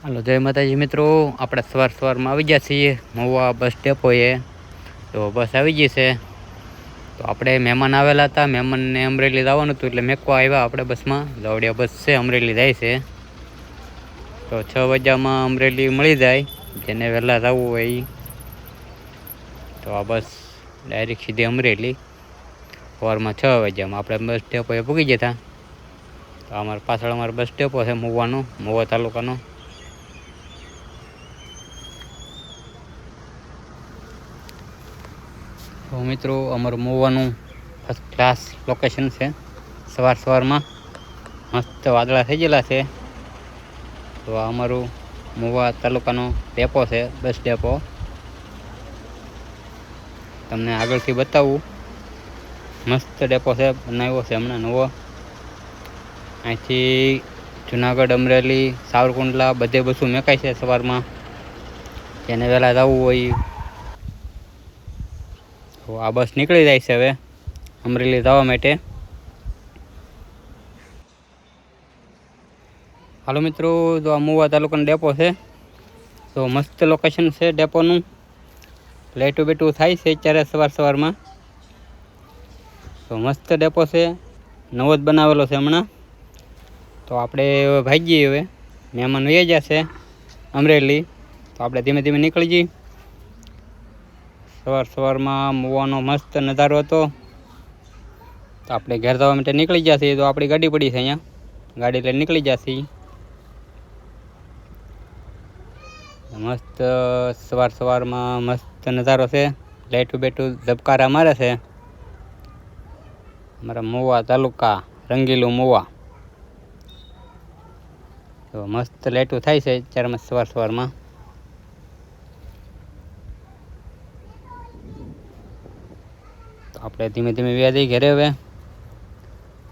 હાલો જય માતાજી મિત્રો, આપણે સવારમાં આવી ગયા છીએ મહુવા બસ ડેપોએ. તો બસ આવી ગઈ છે. તો આપણે મહેમાન આવેલા હતા, મહેમાનને અમરેલી જવાનું હતું એટલે મેકવા આવ્યા આપણે બસમાં. દવડિયા બસ છે, અમરેલી જાય છે. તો 6 વાગ્યામાં અમરેલી મળી જાય, જેને વહેલા જવું હોય એ. તો આ બસ ડાયરેક્ટ સીધી અમરેલી સવારમાં 6 વાગ્યામાં આપણે બસ ડેપોએ પૂગી જતા. તો અમારા પાછળ અમારો બસ ડેપો છે મહુવાનો, મહુવા તાલુકાનો. તો મિત્રો અમારું મહુવાનું ફર્સ્ટ ક્લાસ લોકેશન છે. સવારમાં મસ્ત વાદળા થઈ ગયેલા છે. તો આ અમારું મહુવા તાલુકાનો ડેપો છે, બસ ડેપો. તમને આગળથી બતાવું. મસ્ત ડેપો છે, બનાવ્યો છે હમણાં નવો. અહીંથી જુનાગઢ, અમરેલી, સાવરકુંડલા બધે બસું મેકાય છે સવારમાં, જેને વહેલા જવું હોય. તો આ બસ નીકળી જાય છે હવે અમરેલી જવા માટે. હાલો મિત્રો, તો આ મહુવા તાલુકાનો ડેપો છે. તો મસ્ત લોકેશન છે ડેપોનું. લાઇટું બેટું થાય છે અત્યારે સવારમાં. તો મસ્ત ડેપો છે, નવો જ બનાવેલો છે હમણાં. તો આપણે ભાગીએ હવે, મહેમાન વહી જશે અમરેલી. તો આપણે ધીમે ધીમે નીકળી જઈએ. સવારમાં મહુવાનો મસ્ત નજારો હતો. તો આપણે ઘેર જવા માટે નીકળી ગયા છીએ. તો આપણી ગાડી પડી છે અહીંયા, ગાડી લઈને નીકળી ગયા છીએ. મસ્ત સવારમાં મસ્ત નજારો છે. લાઇટું બેટું ધબકારા મારે છે. અમારા મહુવા તાલુકા, રંગીલું મહુવા. તો મસ્ત લાઇટું થાય છે અત્યારે સવારમાં. તો આપણે ધીમે ધીમે વ્યાધી ઘરે હવે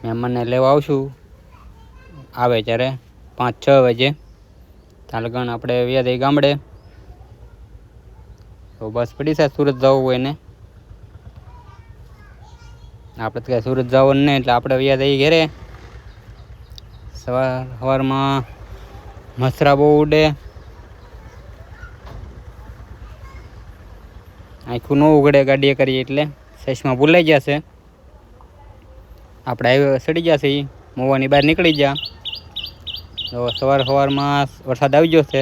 મહેમાનને લેવા આવશું, આવે ત્યારે 5-6 વાગે. ત્યાં લગન આપણે વ્યાધી ગામડે. તો બસ પડી છે સુરત જવું હોય ને. આપણે તો કાંઈ સુરત જવાનું નહીં એટલે આપણે વ્યાધી ઘરે. સવારમાં મસરા બહુ ઉડે, આખું ન ઉગડે ગાડીએ કરીએ એટલે સસમાં ભૂલાઈ જશે. આપણે હાઈવે સડી ગયા છીએ, મહુવાની બહાર નીકળી ગયા. તો સવારમાં વરસાદ આવી ગયો છે,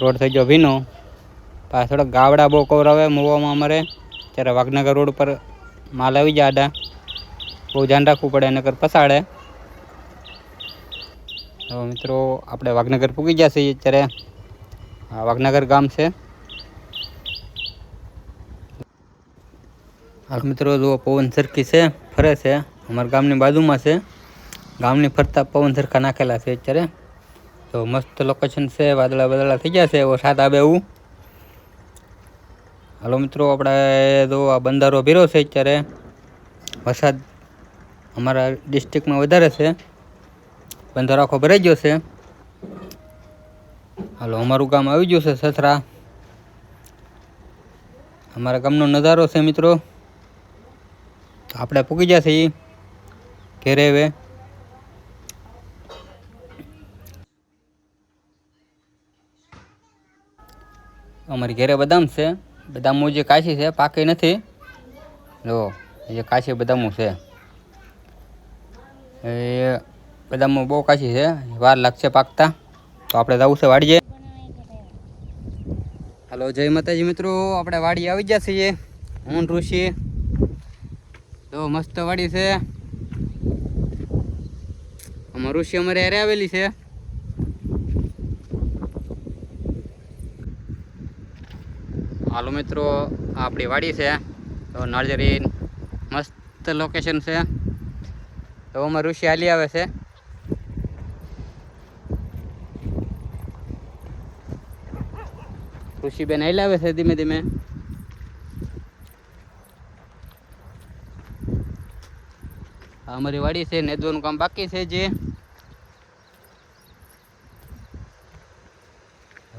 રોડ થઈ ગયો ભીનો. પાછળ થોડાક ગાવડા બહુ કવરાવે મહુવામાં અમારે. ત્યારે વાઘનગર રોડ ઉપર માલ આવી જાય આડા, બહુ ધ્યાન રાખવું પડે નકર પસાડે. તો મિત્રો આપણે વાઘનગર પૂગી ગયા છીએ અત્યારે. આ વાઘનગર ગામ છે. હાલ મિત્રો જુઓ, પવન સરખી છે, ફરે છે. અમારા ગામની બાજુમાં છે. ગામની ફરતા પવન સરખા નાખેલા છે અત્યારે. તો મસ્ત લોકેશન છે, વાદળા થઈ ગયા છે, વરસાદ આવે એવું. હાલો મિત્રો, આપણે જો આ બંધારો ભીરો છે અત્યારે. વરસાદ અમારા ડિસ્ટ્રિક્ટમાં વધારે છે, બંધારો આખો ભરાઈ ગયો છે. હાલો, અમારું ગામ આવી ગયું છે સથરા. અમારા ગામનો નજારો છે મિત્રો. આપણે પૂગી ગયા છીએ ઘેરે હવે. અમારી ઘેરે બદામ છે. બદામું જે કાચી છે, પાકી નથી. જો જે કાચી બદામું છે, એ બદામું બહુ કાચી છે, વાર લાગશે પાકતા. તો આપણે જવું છે વાડીએ. હાલો જય માતાજી મિત્રો, આપણે વાડી આવી ગયા છીએ. હું ઋષિ. તો મસ્ત વાડી છે. આમાં ઋષિ અમારે હારે આવેલી છે. હાલો મિત્રો, આપણી વાડી છે. તો નાળિયેરી મસ્ત લોકેશન છે. તો આમાં ઋષિ હાલી આવે છે. ઋષિબેન હાલી આવે છે ધીમે ધીમે. અમારી વાડી છે, નેદવાનું કામ બાકી છે જે.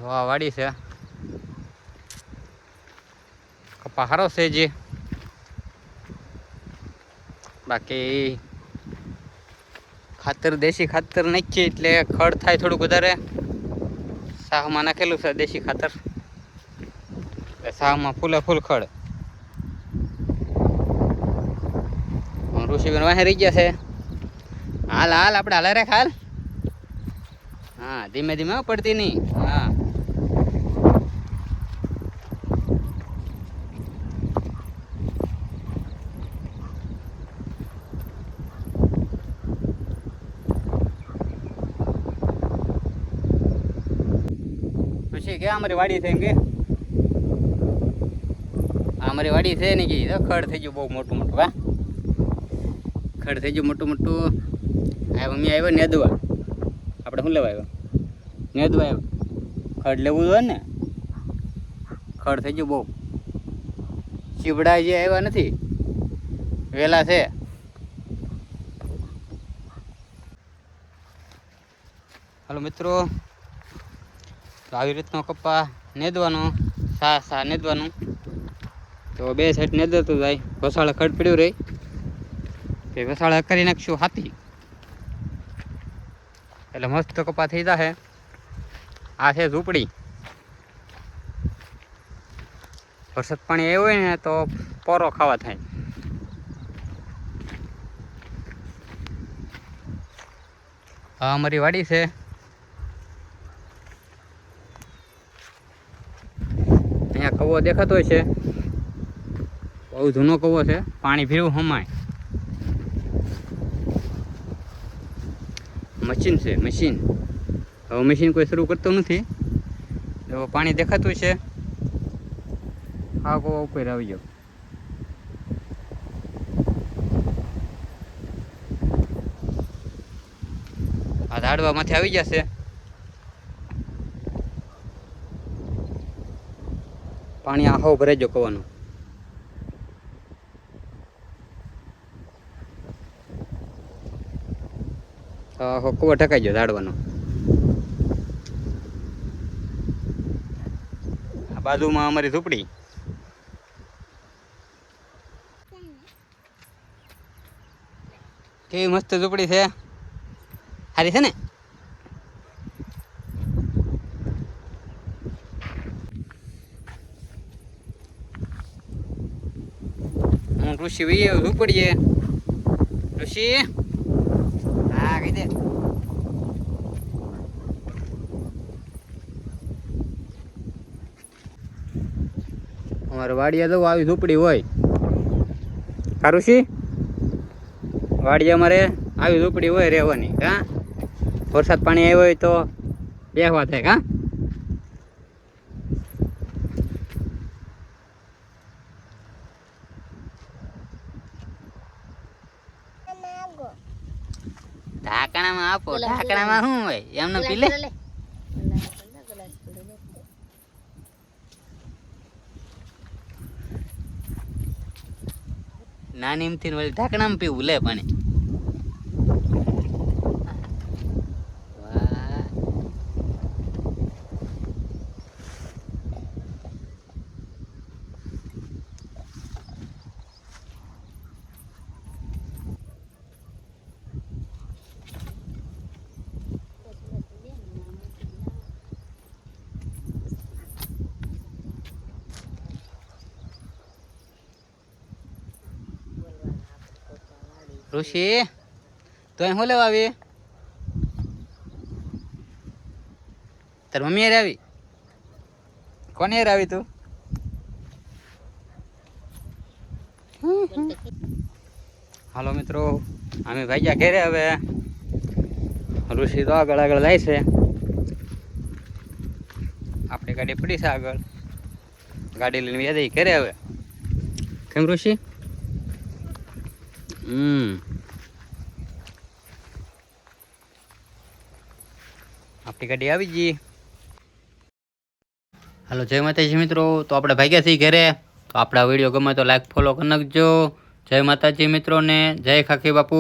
વાહ, વાડી છે. કપા સારો છે જે. બાકી ખાતર દેશી ખાતર નાખીએ એટલે ખડ થાય થોડુંક વધારે. સાહમાં નાખેલું છે દેશી ખાતર, સાહમાં ફૂલે ફૂલ ખડ. ઋષિબેન વાહે રહી ગયા છે. હાલ હાલ આપણે હાલે રે હાલ. હા ધીમે ધીમે પડતી નહીં. હા પછી કે અમારી વાડી થઈ કે અમારી વાડી છે ને કે ખડ થઈ ગયું બહુ મોટું મોટું. હા ખડ થઈ ગયું મોટું મોટું. આ મમ્મી આવ્યો નેદવા. આપણે શું લેવા આવ્યો? નેદવા આવ્યો. ખડ લેવું જોઈએ ને. ખડ થઈ ગયું બહુ. ચીબડા જે આવ્યા નથી, વેલા છે. હાલો મિત્રો, તો આવી રીતનો કપા નેદવાનો, સા નેદવાનું. તો બે સાઈડ નેદતું જાય. વસાળે ખડ પડ્યું રહી તે વસાળે કરી નાખશું હાથી, એટલે મસ્ત કપા થઈ જશે. આ છે ઝૂંપડી. વરસાદ પાણી આવ્યું હોય ને તો પોરો ખાવા થાય. હા અમારી વાડી છે. અહીંયા કવો દેખાતો હોય છે, બહુ જૂનો કવો છે. પાણી ભીરું હમાય. મશીન છે મશીન. હવે મશીન કોઈ શરૂ કરતું નથી. તો પાણી દેખાતું છે. આ કવો ઉપર આવી ગયો. આ ઝાડવા માંથી આવી જશે. પાણી આખો ભરાઈ ગયો કવાનું. આખો કવો ઢકાઈ ગયો ઝાડવાનો. આ બાજુમાં અમારી ઝૂંપડી. કેવી મસ્ત ઝૂંપડી છે. સારી છે ને. હું ઋષિ ભાઈ ઝૂંપડીએ. ઋષિ હા કહી દે. અમારે વાડિયા જવું આવી ઝૂંપડી હોય. હા ઋષિ, વાડિયા અમારે આવી ઝૂંપડી હોય રહેવાની. હા વરસાદ પાણી આવ્યો હોય તો બેહવા થાય. હા ઢાંકણામાં આપો. ઢાંકણામાં શું હોય એમને પી લે. નાની એમથી વળી ઢાંકણામાં પીવું લે પાણી. ઋષિ તો અહીં શું લેવા આવી? તાર મમ્મી યાર આવી? કોને યાર આવી તું? હાલો મિત્રો, અમે ભાગ્યા ઘેરે. હવે ઋષિ તો આગળ આગળ જાય છે. આપણી ગાડી પડી છે આગળ. ગાડી લઈને યાદ ઘેરે. હવે કેમ ઋષિ? આપણી ગાડી આવી ગઈ. હાલો જય માતાજી મિત્રો. તો આપણે ભાગ્યા છીએ ઘરે. તો આપણા વિડીયો ગમે તો લાઈક ફોલો કરી નાખજો. જય માતાજી મિત્રોને. જય ખાખી બાપુ.